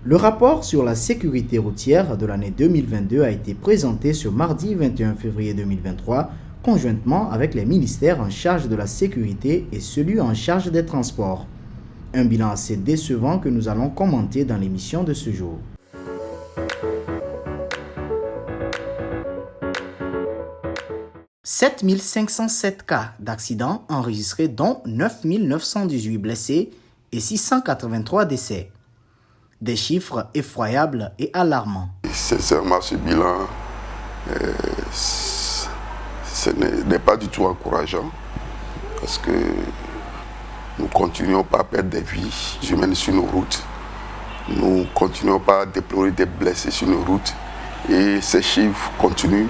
Le rapport sur la sécurité routière de l'année 2022 a été présenté ce mardi 21 février 2023, conjointement avec les ministères en charge de la sécurité et celui en charge des transports. Un bilan assez décevant que nous allons commenter dans l'émission de ce jour. « 7 507 cas d'accidents enregistrés, dont 9 918 blessés et 683 décès. Des chiffres effroyables et alarmants. » Sincèrement, ce bilan ce n'est pas du tout encourageant parce que nous ne continuons pas à perdre des vies humaines sur nos routes. Nous ne continuons pas à déplorer des blessés sur nos routes et ces chiffres continuent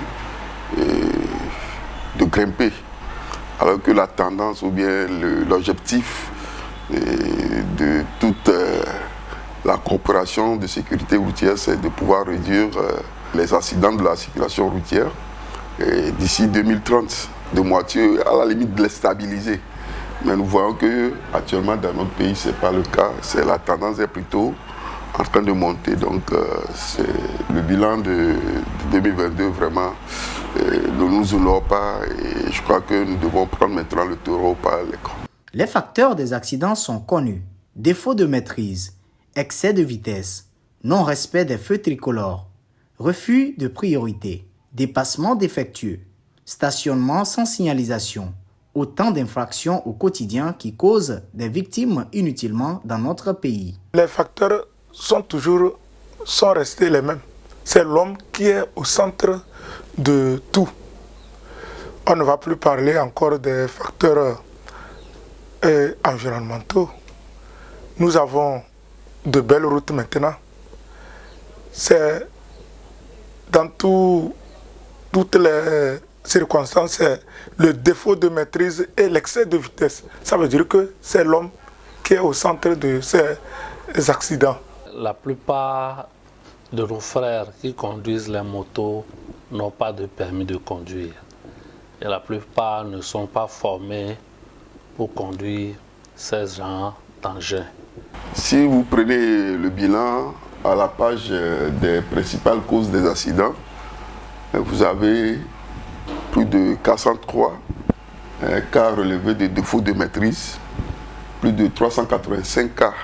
de grimper. Alors que la tendance ou bien l'objectif de toute la coopération de sécurité routière, c'est de pouvoir réduire les accidents de la circulation routière d'ici 2030, de moitié, à la limite de les stabiliser. Mais nous voyons qu'actuellement dans notre pays, ce n'est pas le cas. La tendance est plutôt en train de monter. Donc le bilan de 2022, vraiment, ne nous honore pas. Et je crois que nous devons prendre maintenant le taureau par les cornes. Les facteurs des accidents sont connus. Défaut de maîtrise, excès de vitesse, non-respect des feux tricolores, refus de priorité, dépassement défectueux, stationnement sans signalisation. Autant d'infractions au quotidien qui causent des victimes inutilement dans notre pays. Les facteurs sont restés les mêmes. C'est l'homme qui est au centre de tout. On ne va plus parler encore des facteurs environnementaux. Nous avons de belles routes maintenant. C'est dans toutes les circonstances, c'est le défaut de maîtrise et l'excès de vitesse. Ça veut dire que c'est l'homme qui est au centre de ces accidents. La plupart de nos frères qui conduisent les motos n'ont pas de permis de conduire. Et la plupart ne sont pas formés pour conduire ces genres d'engins. Si vous prenez le bilan à la page des principales causes des accidents, vous avez plus de 403 cas relevés de défaut de maîtrise, plus de 385 cas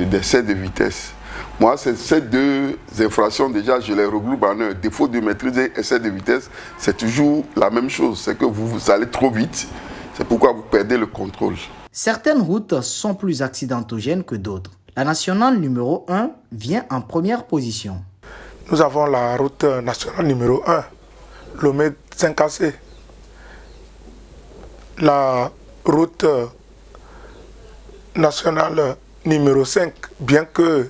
d'excès de vitesse. Moi, ces deux infractions, déjà, je les regroupe en un. Défaut de maîtrise et excès de vitesse, c'est toujours la même chose. C'est que vous allez trop vite. C'est pourquoi vous perdez le contrôle. Certaines routes sont plus accidentogènes que d'autres. La nationale numéro 1 vient en première position. Nous avons la route nationale numéro 1, Lomé-Saint-Cassé. La route nationale numéro 5, bien qu'elle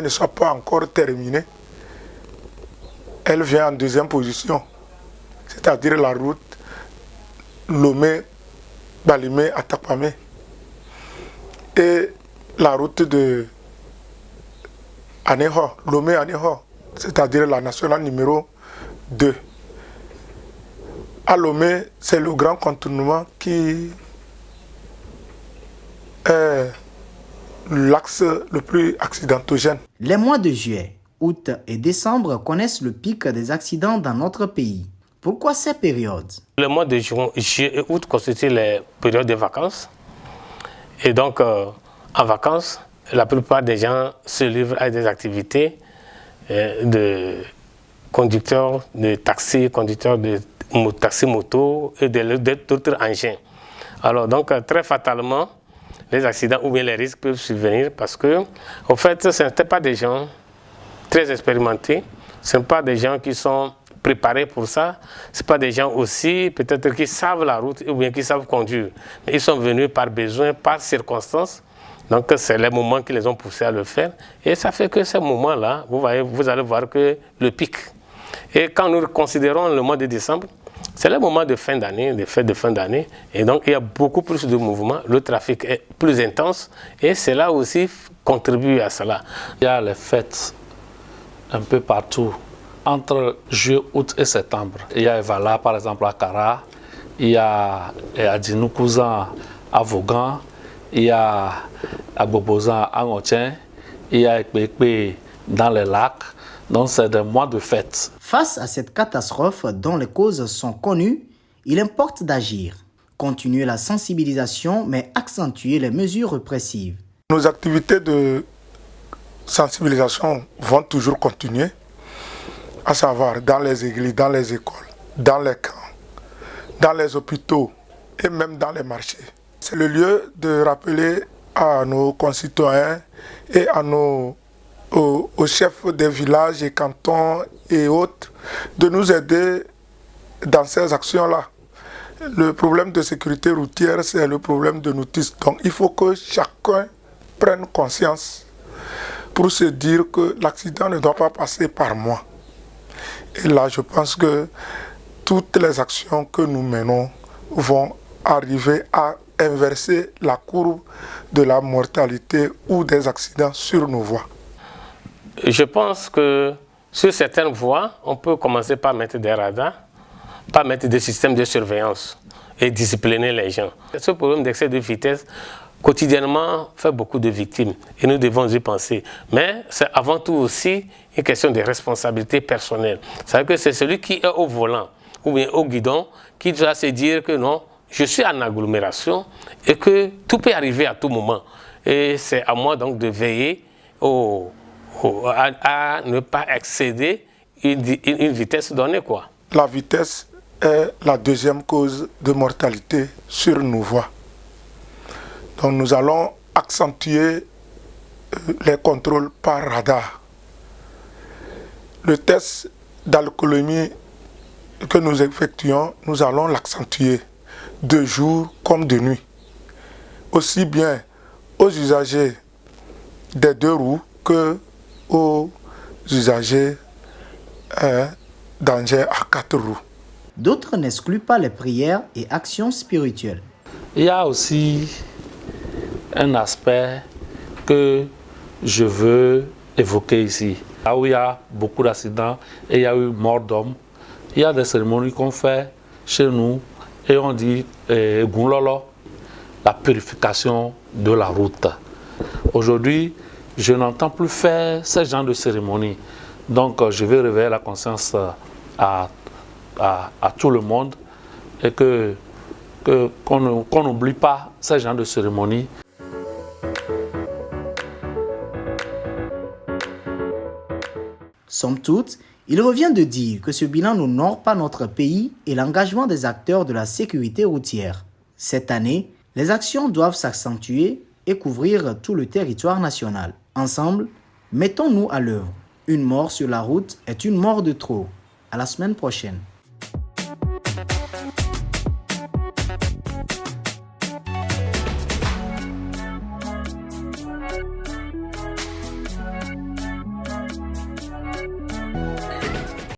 ne soit pas encore terminée, elle vient en deuxième position. C'est-à-dire la route Lomé-Balimé-Atapamé. Et la route de Aného, Lomé-Aného, c'est-à-dire la nationale numéro 2. À Lomé, c'est le grand contournement qui est l'axe le plus accidentogène. Les mois de juillet, août et décembre connaissent le pic des accidents dans notre pays. Pourquoi ces périodes? Le mois de juillet et août constituent les périodes de vacances. Et donc, en vacances, la plupart des gens se livrent à des activités de conducteurs de taxi, conducteurs de taxi-moto et d'autres engins. Alors donc très fatalement, les accidents ou bien les risques peuvent survenir parce que, en fait, ce n'étaient pas des gens très expérimentés, ce ne sont pas des gens qui sont préparés pour ça, ce ne sont pas des gens aussi peut-être qui savent la route ou bien qui savent conduire. Ils sont venus par besoin, par circonstance. Donc c'est les moments qui les ont poussés à le faire. Et ça fait que ces moments-là, vous allez voir que le pic. Et quand nous considérons le mois de décembre, c'est le moment de fin d'année, des fêtes de fin d'année. Et donc il y a beaucoup plus de mouvements, le trafic est plus intense. Et cela aussi contribue à cela. Il y a les fêtes un peu partout. Entre juillet, août et septembre. Il y a Evala par exemple à Kara, il y a à Djinoukouzan à Vaughan, il y a à Bobozan à Ngotien, il y a Ekpekpe dans les lacs, donc c'est des mois de fête. Face à cette catastrophe dont les causes sont connues, il importe d'agir, continuer la sensibilisation mais accentuer les mesures répressives. Nos activités de sensibilisation vont toujours continuer, à savoir dans les églises, dans les écoles, dans les camps, dans les hôpitaux et même dans les marchés. C'est le lieu de rappeler à nos concitoyens et à aux chefs des villages et cantons et autres de nous aider dans ces actions-là. Le problème de sécurité routière, c'est le problème de nous tous. Donc il faut que chacun prenne conscience pour se dire que l'accident ne doit pas passer par moi. Et là, je pense que toutes les actions que nous menons vont arriver à inverser la courbe de la mortalité ou des accidents sur nos voies. Je pense que sur certaines voies, on peut commencer par mettre des radars, par mettre des systèmes de surveillance et discipliner les gens. Ce problème d'excès de vitesse, quotidiennement, fait beaucoup de victimes et nous devons y penser. Mais c'est avant tout aussi une question de responsabilité personnelle. C'est-à-dire que c'est celui qui est au volant ou bien au guidon qui doit se dire que non, je suis en agglomération et que tout peut arriver à tout moment. Et c'est à moi donc de veiller à ne pas excéder une vitesse donnée, quoi. La vitesse est la deuxième cause de mortalité sur nos voies. Donc nous allons accentuer les contrôles par radar. Le test d'alcoolémie que nous effectuons, nous allons l'accentuer de jour comme de nuit. Aussi bien aux usagers des 2 roues que aux usagers d'engins à 4 roues. D'autres n'excluent pas les prières et actions spirituelles. Il y a aussi un aspect que je veux évoquer ici. Là où il y a beaucoup d'accidents et il y a eu mort d'hommes, il y a des cérémonies qu'on fait chez nous et on dit Gunlolo, la purification de la route. Aujourd'hui, je n'entends plus faire ce genre de cérémonie. Donc, je vais réveiller la conscience à tout le monde et qu'on n'oublie pas ce genre de cérémonie. Somme toute, il revient de dire que ce bilan n'honore pas notre pays et l'engagement des acteurs de la sécurité routière. Cette année, les actions doivent s'accentuer et couvrir tout le territoire national. Ensemble, mettons-nous à l'œuvre. Une mort sur la route est une mort de trop. À la semaine prochaine.